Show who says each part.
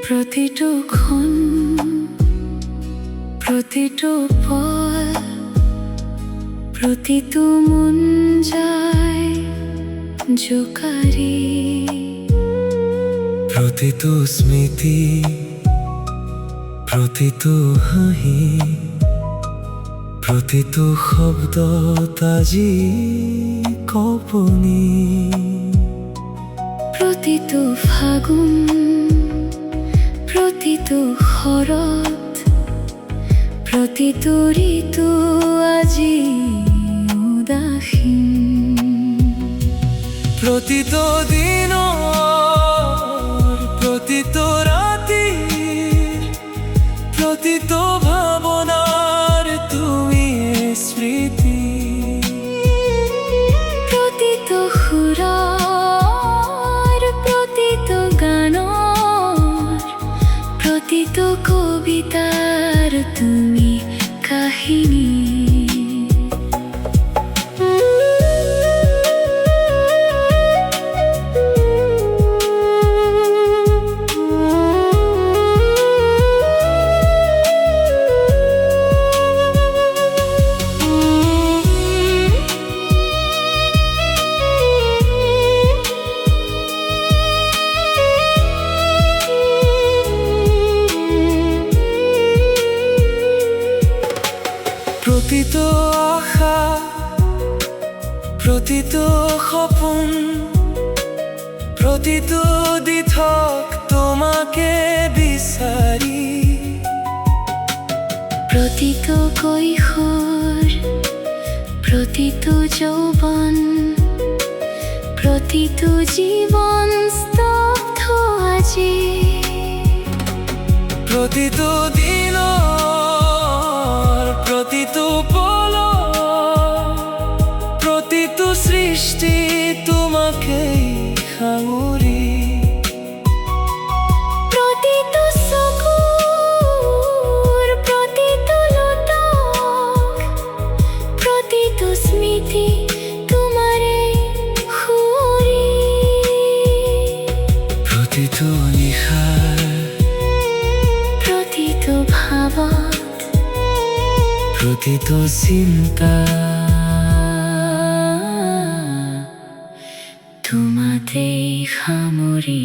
Speaker 1: প্রতিটো ক্ষণ, প্রতিটো পল, প্রতিটো মন যায় জোকারি।
Speaker 2: প্রতিটো স্মৃতি, প্রতিটো হাঁহি, প্রতিটো শব্দ আজি কপনি।
Speaker 1: প্রতিটো ফাগুন, প্রতিটো শরৎ, প্রতিটো ঋতু আজি উদাসীন।
Speaker 2: প্রতিটো দিনৰ, প্রতিটো রাতিৰ, প্রতিটো ভাবনার তুমি স্মৃতি।
Speaker 1: প্রতিটো সুৰৰ, প্রতিটো গানৰ, প্রতিটো কবিতার তুমি কাহিনী।
Speaker 2: প্রতিটো আশা, প্রতিটো সপোন, প্রতিটো দিঠক তোমাকে বিচাৰি।
Speaker 1: প্রতিটো কৈশোর, প্রতিটো যৌবন, প্রতিটো জীবন স্তব্ধ আজি।
Speaker 2: প্রতিটো দিনৰ, প্রতিটো পল, প্রতিটো সৃষ্টি তোমাকে সাঙুৰি।
Speaker 1: প্রতিটো চকুৰ, প্রতিটো লোটক, প্রতিটো স্মৃতি তোমারে সুৰি।
Speaker 2: প্রতিটো নিশাৰ,
Speaker 1: প্রতিটো ভাবত,
Speaker 2: প্রতিটো চিন্তা
Speaker 1: তোমাতেই সামৰি।